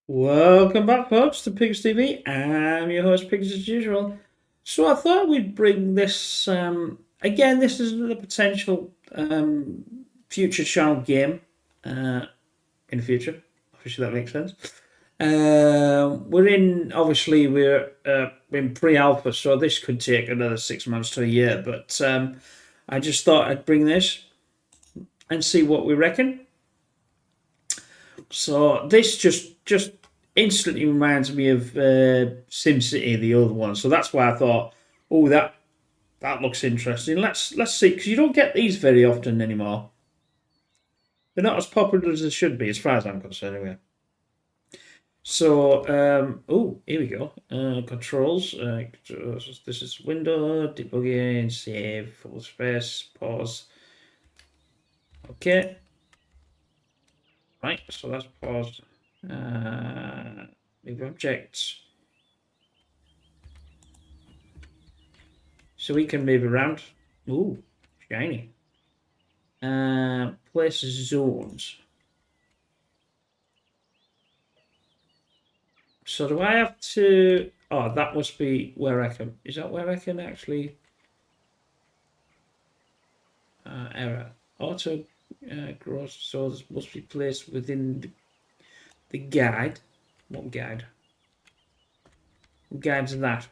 Welcome back, folks, to Pigs TV. I'm your host, Pigs, as usual. So I thought we'd bring this. Again, this is another potential future channel game in the future. Obviously, that makes sense. We're in pre-alpha, so this could take another 6 months to a year. But I just thought I'd bring this and see what we reckon. So this just instantly reminds me of SimCity, the other one. So that's why I thought, oh, that looks interesting. Let's see, because you don't get these very often anymore. They're not as popular as they should be, as far as I'm concerned, anyway. So, oh, here we go. Controls. This is window, debugging, save, full space, pause. Okay. Right, so that's paused. Move objects. So we can move around. Ooh, shiny. Place zones. So do I have to... Oh, that must be where I can... Is that where I can actually... error. Auto grows zones must be placed within the guide. What guide? What guide's that?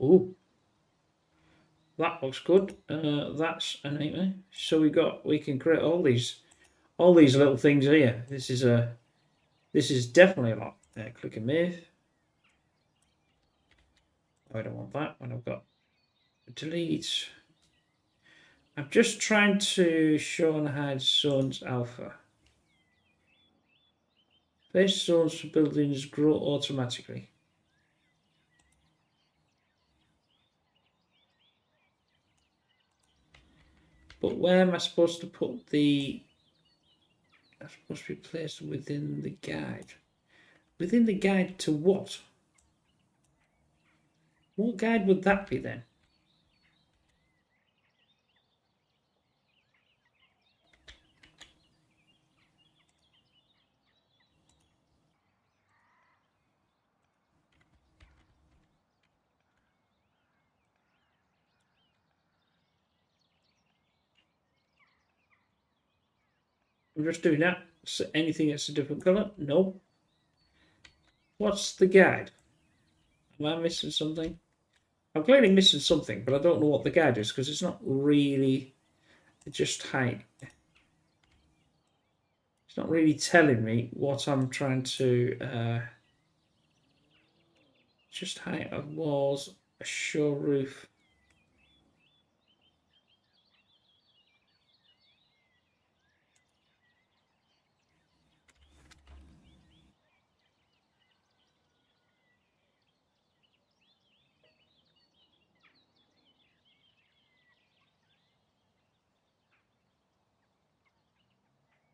Ooh, that looks good. That's a nightmare. So we can create all these little things here. This is definitely a lot. Click and move. Oh, I don't want that when I've got delete. I'm just trying to show and hide zones alpha. Base zones for buildings grow automatically. But where am I supposed to put the... That's supposed to be placed within the guide. Within the guide to what? What guide would that be then? I'm just doing that. So anything that's a different colour? No. What's the guide? Am I missing something? I'm clearly missing something, but I don't know what the guide is because it's not really just height. It's not really telling me what I'm trying to... just height of walls, a show roof.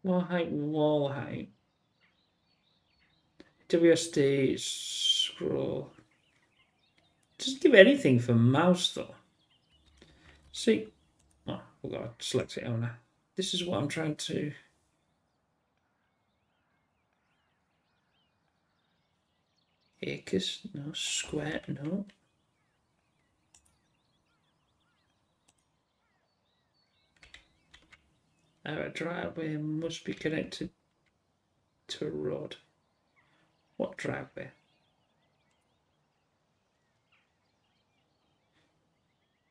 Wall height. WSD scroll. Doesn't give anything for mouse though. See, oh, we've got to select it owner. This is what I'm trying to. Acres, no. Square, no. Our driveway must be connected to a road. What driveway?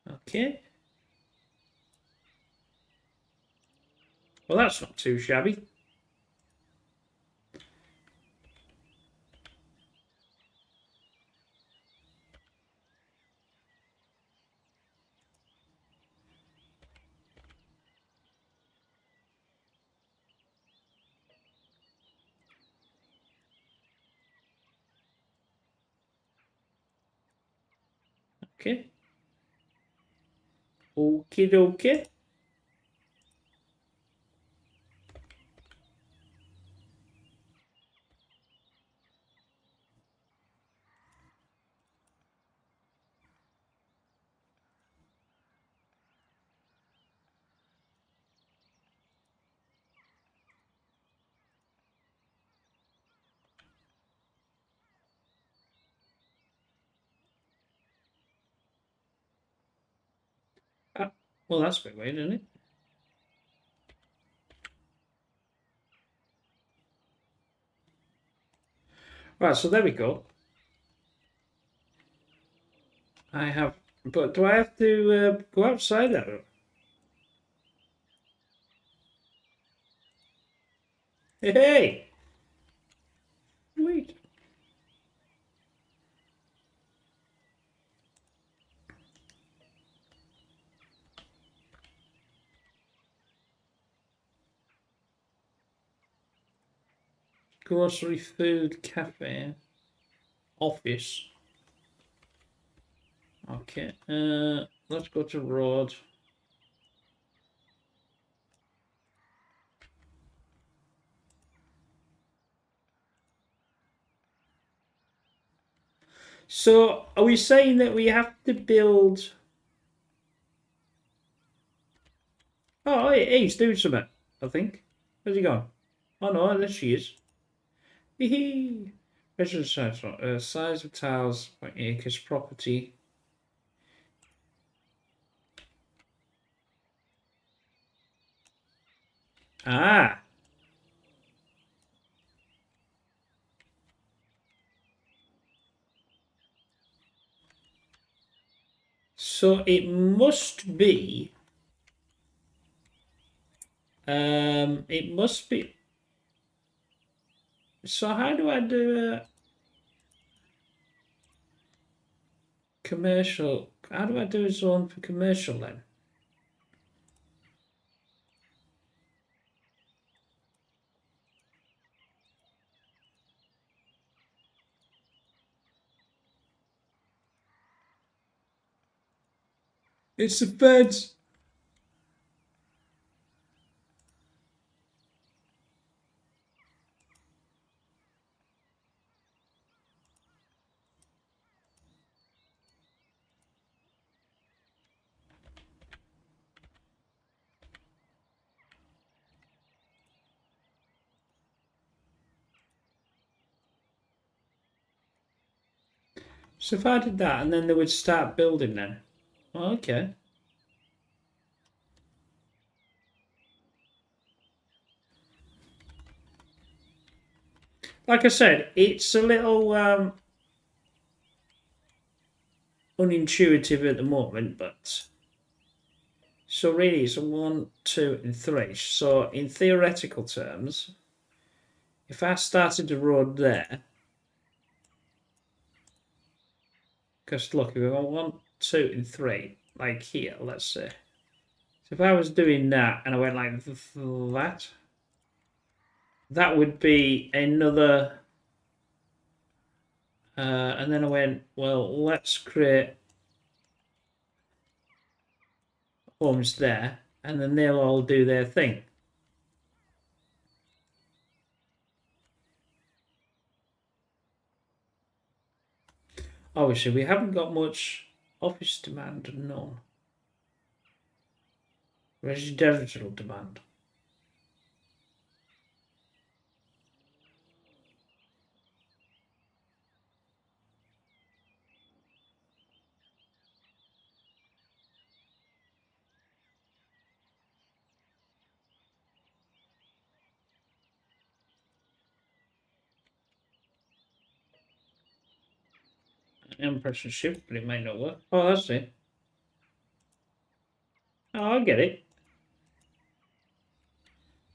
Okay. Well, that's not too shabby. Okay. Okie dokie. Well, that's a bit weird, isn't it? Right, so there we go. I have, but do I have to go outside that? Hey, wait. Grocery, food, cafe, office. Okay, let's go to road. So, are we saying that we have to build? Oh, hey, he's doing something. I think. Where's he gone? Oh no, there she is. Hee. Measure the size of tiles by acres property. Ah. So it must be. It must be. So how do I do a commercial? How do I do a zone for commercial then? It's the fence. So if I did that, and then they would start building then. Oh, okay. Like I said, it's a little unintuitive at the moment, but so really it's a 1, 2, and 3. So in theoretical terms, if I started the road there, because look, if we got 1, 2, and 3, like here, let's say. So if I was doing that and I went like that, that would be another. And then I went, well, let's create homes there, and then they'll all do their thing. Obviously, we haven't got much office demand, none. Residential demand. I'm pressing shift, but it might not work. Oh, that's it. Oh, I get it.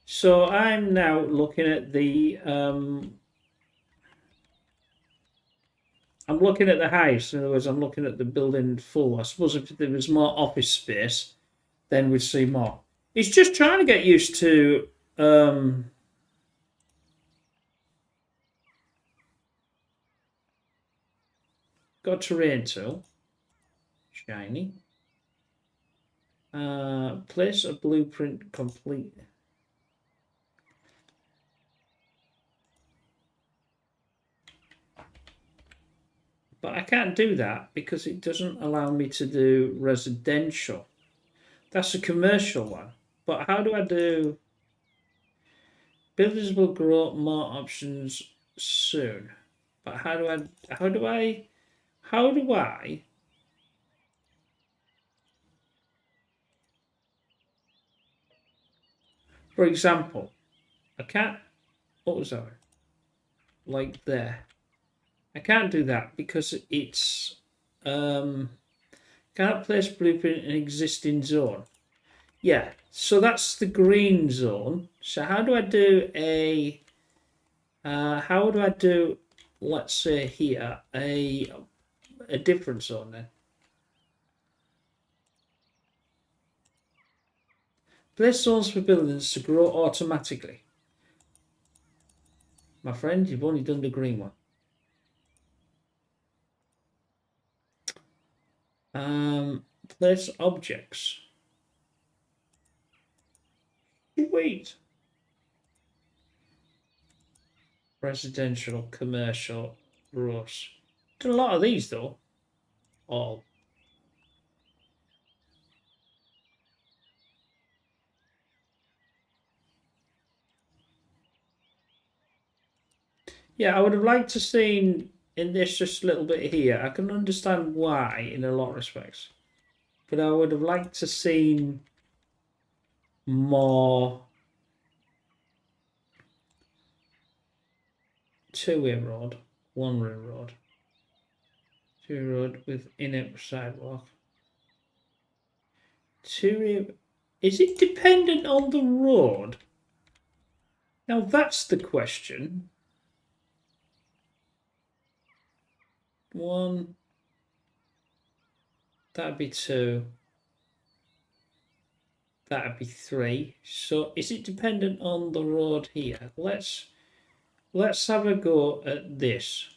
So I'm now looking at the I'm looking at the house. In other words, I'm looking at the building full. I suppose if there was more office space, then we'd see more. It's just trying to get used to got terrain tool. Shiny. Place a blueprint complete. But I can't do that because it doesn't allow me to do residential. That's a commercial one. But how do I do builders will grow more options soon? But how do I For example, I can't. What was that? Like there. I can't do that because it's can't place blueprint in an existing zone. Yeah, so that's the green zone. So how do I do how do I do, let's say here, a different zone then? Place zones for buildings to grow automatically. My friend, you've only done the green one. Place objects. Wait. Residential, commercial, roads. Done a lot of these though. All. Yeah, I would have liked to seen in this just a little bit here. I can understand why in a lot of respects, but I would have liked to seen more two-way road, one-way road, two-way road with in-it sidewalk. Two-way. Is it dependent on the road? Now that's the question. One. That'd be two. That'd be three. So is it dependent on the road here? Let's have a go at this.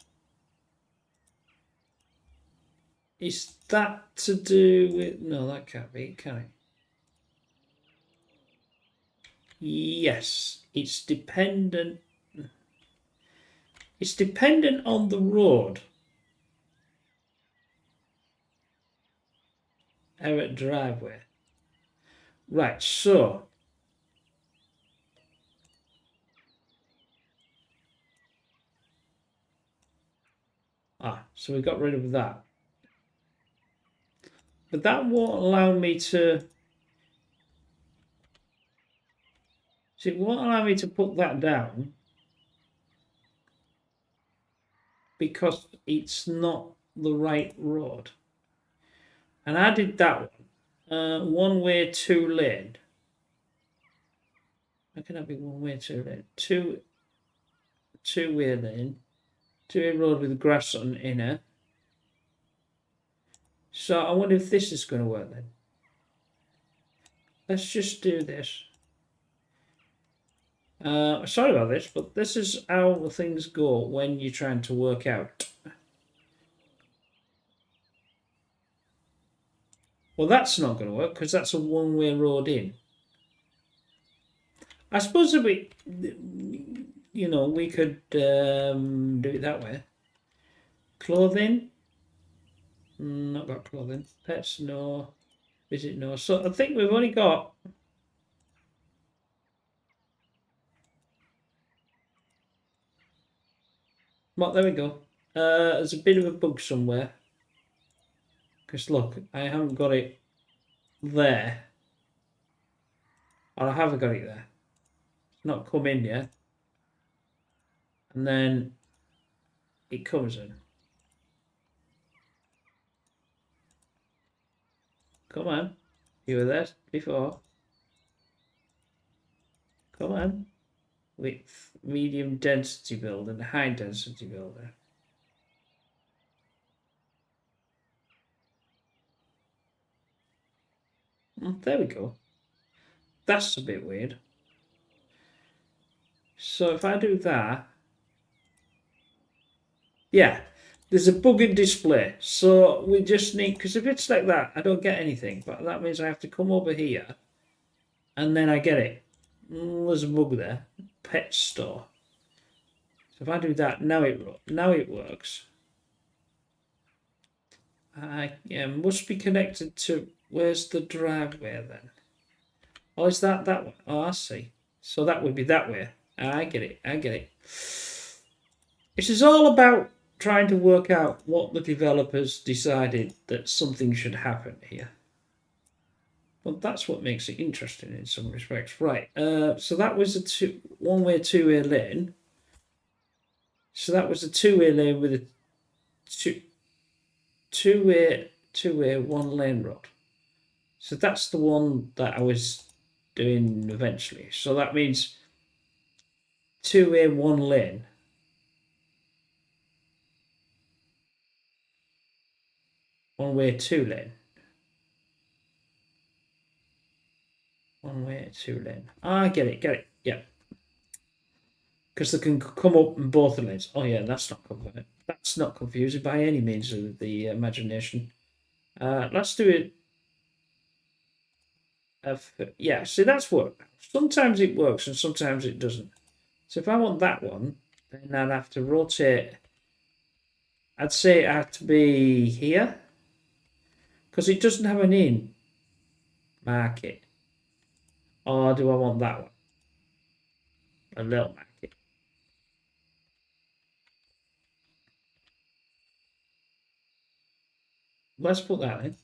Is that to do with... No, that can't be, can it? Yes, it's dependent. It's dependent on the road. Error driveway. Right, so so we got rid of that. But that won't allow me to... See, it won't allow me to put that down because it's not the right road. And I did that one. One way, two lane. How can that be one way, two lane? Two-way lane. Two-way road with grass on inner. So I wonder if this is going to work then. Let's just do this. Sorry about this, but this is how things go when you're trying to work out. Well, that's not going to work because that's a one-way road in. I suppose if we, you know, we could do it that way. Clothing. Not got clothing. Pets, no. Visit, no. So I think we've only got... Well, there we go. There's a bit of a bug somewhere. Because look, I haven't got it there. Or I haven't got it there. It's not come in yet. And then it comes in. Come on. You were there before. Come on. With medium density build and high density builder. There we go. That's a bit weird. So if I do that, yeah, there's a bug in display. So we just need, because if it's like that, I don't get anything. But that means I have to come over here and then I get it. There's a bug there. Pet store. So if I do that, now it works. Yeah, must be connected to, where's the driveway then? Oh, is that one? Oh, I see. So that would be that way. I get it. This is all about trying to work out what the developers decided that something should happen here. Well, that's what makes it interesting in some respects. Right. So that was a one-way, two-way lane. So that was a two-way lane with a two-way, one-lane road. So that's the one that I was doing eventually. So that means two-way, one lane. One-way, two-lane. One-way, two-lane. I get it. Yeah. Because they can come up in both lanes. Oh yeah, that's not confusing by any means of the imagination. Let's do it. Yeah, see that's work. Sometimes it works and sometimes it doesn't. So if I want that one, then I'd have to rotate. I'd say it had to be here because it doesn't have an in market. Or do I want that one? A little market. Let's put that in.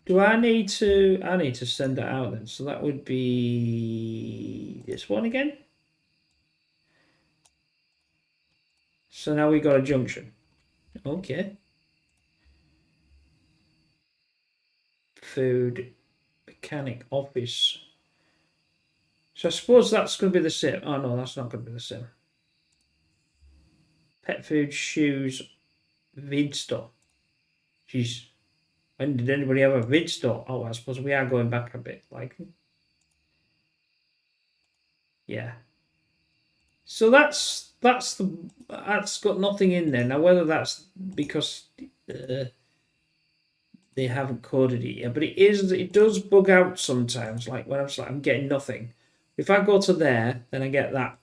Do I need to? I need to send that out then. So that would be this one again. So now we got a junction. Okay. Food, mechanic, office. So I suppose that's going to be the same. Oh no, that's not going to be the same. Pet food, shoes, vid store. Jeez. When did anybody have a vid store? Oh, I suppose we are going back a bit. Like, yeah. So that's got nothing in there. Now whether that's because they haven't coded it yet, but it does bug out sometimes. Like when I'm getting nothing. If I go to there, then I get that.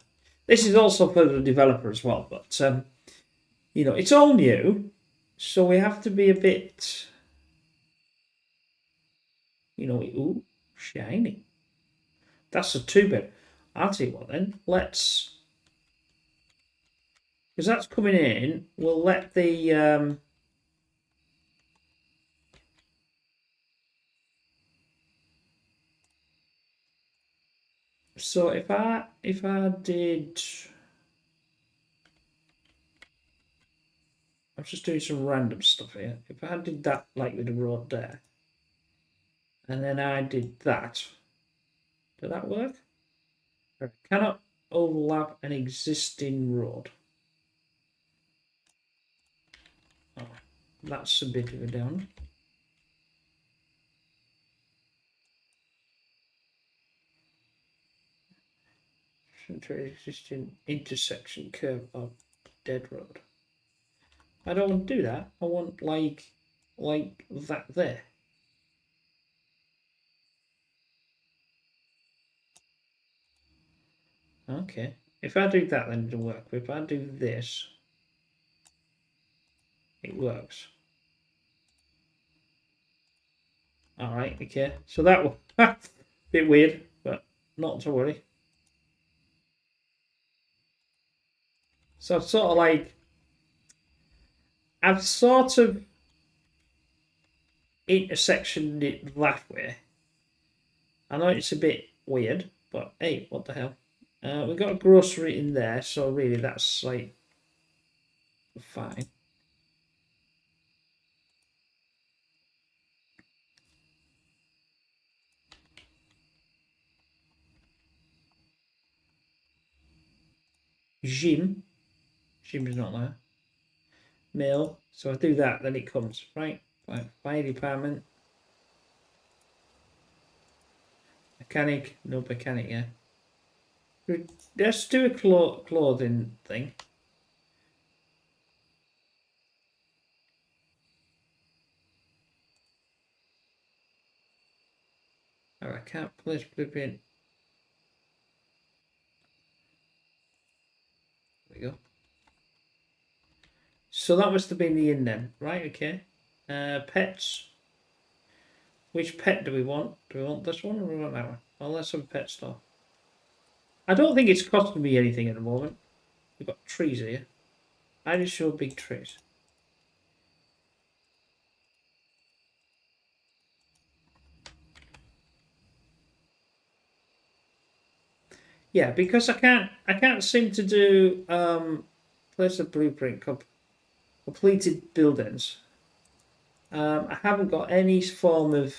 This is also for the developer as well, but it's all new, so we have to be a bit, ooh, shiny. That's a 2-bit. I'll tell you what then. Let's, because that's coming in. We'll let the so if I did, I'm just doing some random stuff here. If I did that like with the road there, and then I did that, did that work? I cannot overlap an existing road. Oh, that's a bit of a down. To existing intersection curve of dead road. I don't want to do that. I want like that there. Okay. If I do that, then it'll work. If I do this, it works. All right. Okay. So that was a bit weird, but not to worry. So I've sort of intersectioned it that way. I know it's a bit weird, but hey, what the hell? We've got a grocery in there, so really that's like fine. Gym is not there. Mail. So I do that, then it comes, right? Fire department. Mechanic. No mechanic, yeah. Let's do a clothing thing. Oh, I can't place blueprint. There we go. So that must have been the in then, right? Okay. Pets. Which pet do we want? Do we want this one or do we want that one? Well, let's have a pet store. I don't think it's costing me anything at the moment. We've got trees here. I just show big trees. Yeah, because I can't seem to do place a blueprint completed buildings. I haven't got any form of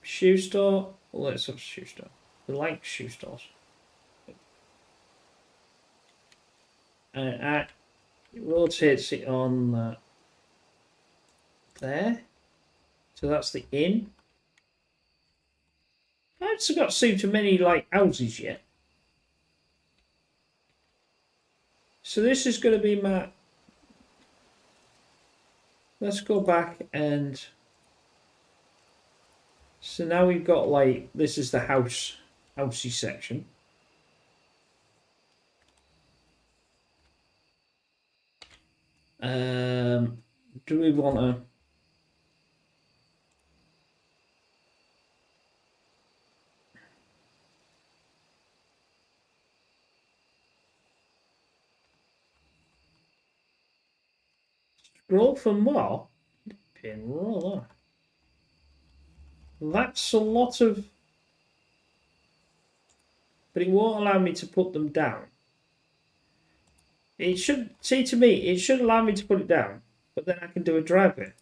shoe store. Well, let's have a shoe store. We like shoe stores. I rotates it on there. So that's the inn. I haven't got seen too many like houses yet. So this is going to be my. Let's go back and. So now we've got like this is the housey section. Do we want to? Scroll for more? Pin roller. That's a lot of. But it won't allow me to put them down. It should, see to me, it should allow me to put it down, but then I can do a driveway.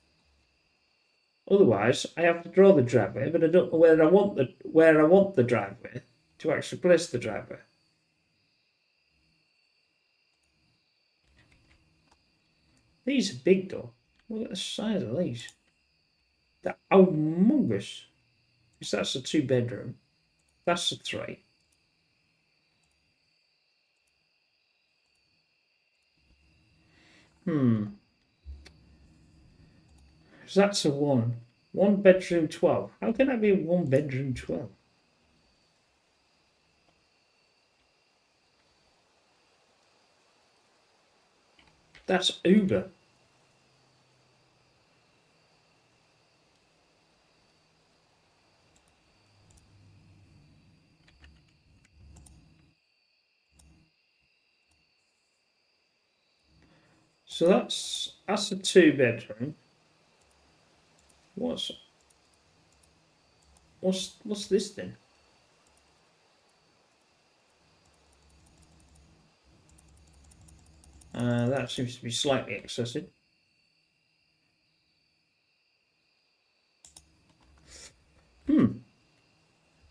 Otherwise, I have to draw the driveway, but I don't know where I want the driveway to actually place the driveway. These are big though. Look at the size of these. They're humongous. Because that's a 2-bedroom. That's a 3. So that's a 1. 1-bedroom 12. How can that be a 1-bedroom 12? That's Uber. So that's a 2-bedroom. What's this then? That seems to be slightly excessive. But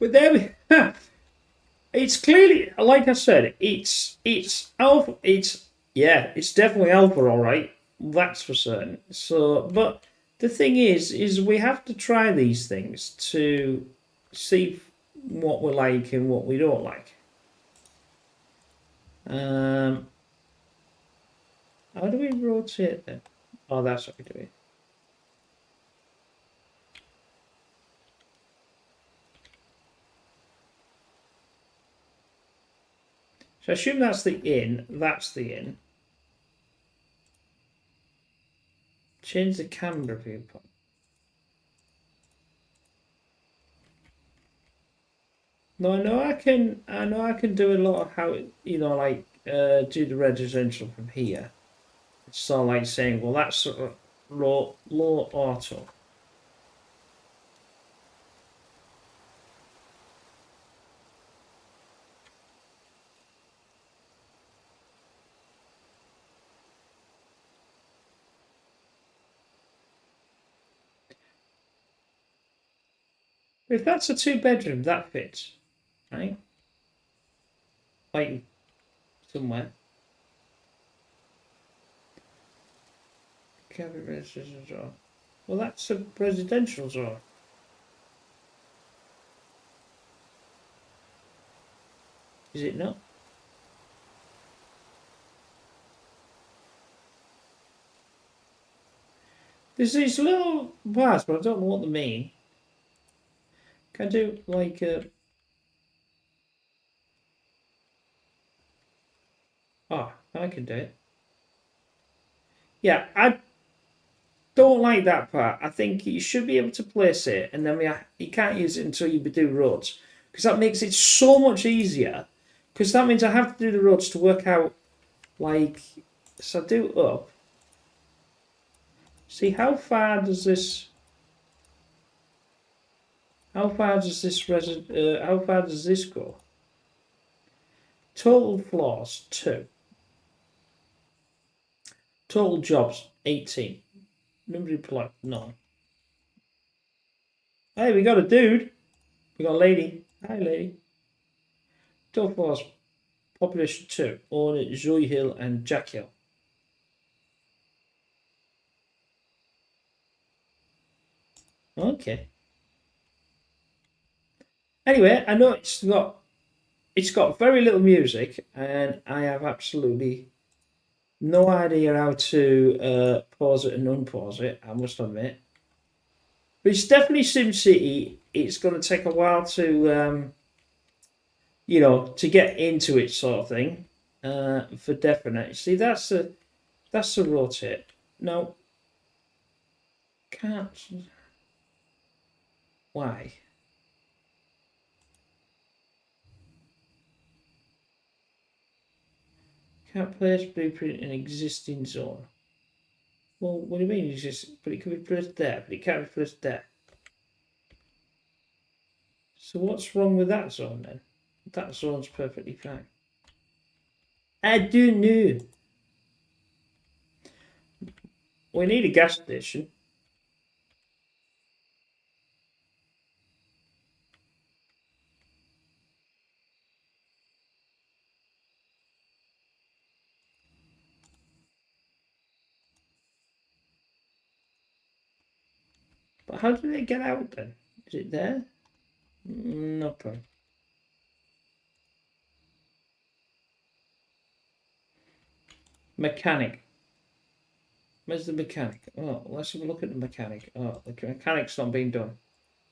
there we. It's clearly, like I said, it's alpha. It's definitely alpha, all right. That's for certain. So, but the thing is we have to try these things to see what we like and what we don't like. How do we rotate then? Oh, that's what we do it. So I assume that's the inn. That's the inn. Change the camera viewpoint. No, I know I can. I know I can do a lot of how like do the residential from here. It's sort of like saying, well, that's sort of low auto. If that's a 2-bedroom, that fits, right? Like somewhere. Cabin residential zone. Well, that's a residential zone. Is it not? There's these little bars, but I don't know what they mean. Can I do like oh, I can do it. Yeah, I don't like that part. I think you should be able to place it, and then you can't use it until you do roads, because that makes it so much easier. Because that means I have to do the roads to work out, like, so I do up. See how far does this? How far does this how far does this go? Total flaws 2. Total jobs 18. Number employed none. Hey, we got a dude. We got a lady. Hi, lady. Total flaws population 2. Owner Zoe Hill and Jack Hill. Okay. Anyway, I know it's got very little music, and I have absolutely no idea how to pause it and unpause it, I must admit. But it's definitely SimCity. It's going to take a while to, to get into it, sort of thing, for definite. See, that's the rotate. No, can't. Why? Can't place blueprint in existing zone. Well, what do you mean? It's just, but it can be placed there, but it can't be placed there. So what's wrong with that zone then? That zone's perfectly fine. I don't know. We need a gas station. But how do they get out then? Is it there? No problem. Mechanic. Where's the mechanic? Oh, let's have a look at the mechanic. Oh, the mechanic's not being done.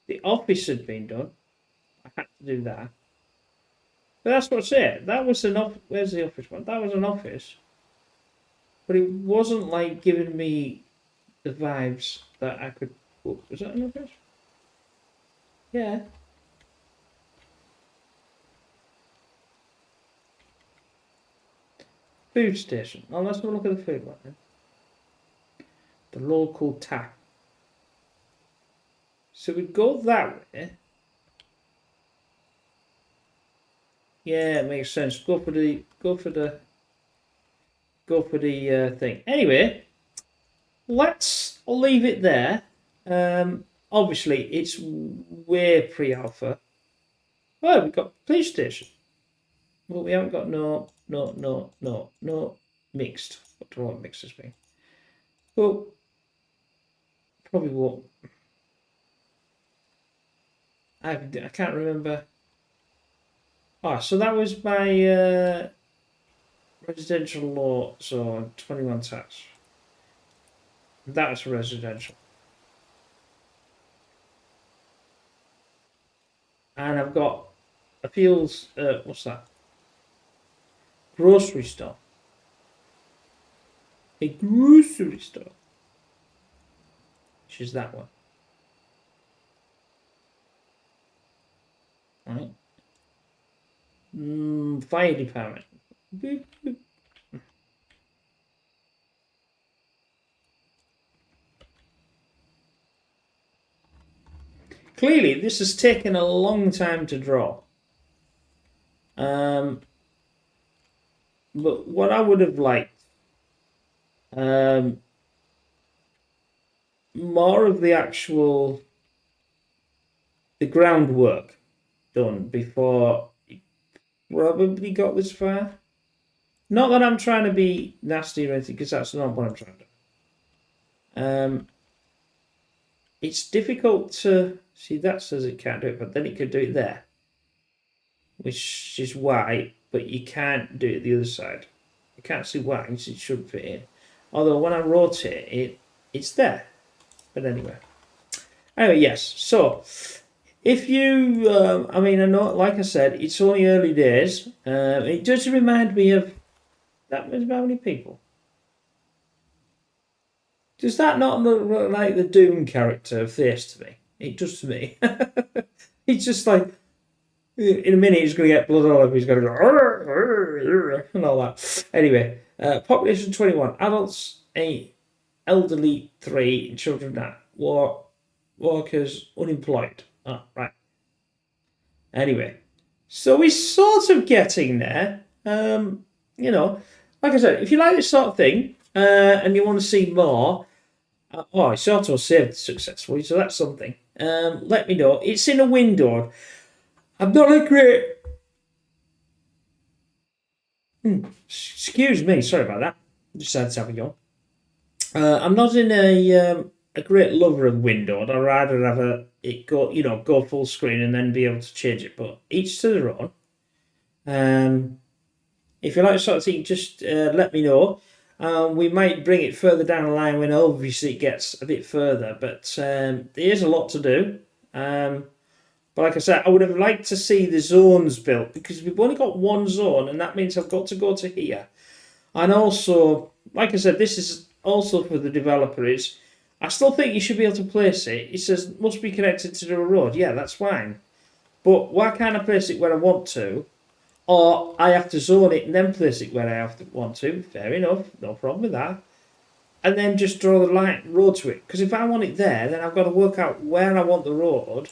The office had been done. I had to do that. But that's what's it. That was an office. Where's the office one? That was an office. But it wasn't like giving me the vibes that I could. Oh, was that an office? Yeah. Food station. Oh, let's have a look at the food one then. The local tap. So we'd go that way. Yeah, it makes sense. Go for the thing. Anyway, let's leave it there. Obviously, it's way pre-alpha. Oh, we've got police station. Well, we haven't got no mixed. What do I want mixed as mean? Well, probably won't. I can't remember. Oh, so that was my residential law zone 21 tax. That was residential. And I've got a Fields, what's that? Grocery store. A grocery store. Which is that one. Right. Fire department. Boop, boop. Clearly, this has taken a long time to draw. But what I would have liked, more of the actual, the groundwork done before you probably got this far. Not that I'm trying to be nasty or anything, because that's not what I'm trying to do. It's difficult to see. That says it can't do it, but then it could do it there, which is why. But you can't do it the other side. I can't see why it should fit in. Although when I rotate it, it's there. But anyway, yes. So if you, I mean, I know, like I said, it's only early days. It does remind me of that was how many people. Does that not look like the Doom character of this to me? It does to me. It's just like, in a minute he's going to get blood all over. He's going to go and all that. Anyway, population 21, adults 8, elderly 3, children 9, workers unemployed Oh, right. Anyway, so we're sort of getting there. You know, like I said, if you like this sort of thing and you want to see more, it's auto saved successfully, so that's something. Let me know. It's in a window. I'm not a great. Excuse me, sorry about that. Just had to have a go. I'm not in a great lover of windowed. I'd rather have it go full screen and then be able to change it. But each to their own. If you like sort of thing, just let me know. We might bring it further down the line when obviously it gets a bit further. But there is a lot to do. But like I said, I would have liked to see the zones built because we've only got one zone, and that means I've got to go to here. And also, like I said, this is also for the developer. I still think you should be able to place it. It says must be connected to the road. Yeah, that's fine. But why can't I place it where I want to? Or I have to zone it and then place it where I want to. Fair enough, no problem with that. And then just draw the road to it. Because if I want it there, then I've got to work out where I want the road,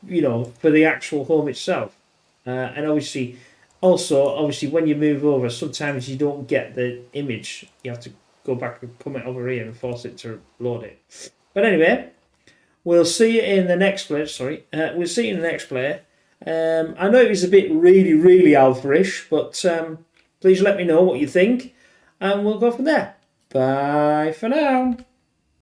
for the actual home itself. And obviously, when you move over, sometimes you don't get the image. You have to go back and come it over here and force it to load it. But anyway, we'll see you in the next play. We'll see you in the next play. I know it was a bit really, really alpha-ish, but please let me know what you think, and we'll go from there. Bye for now.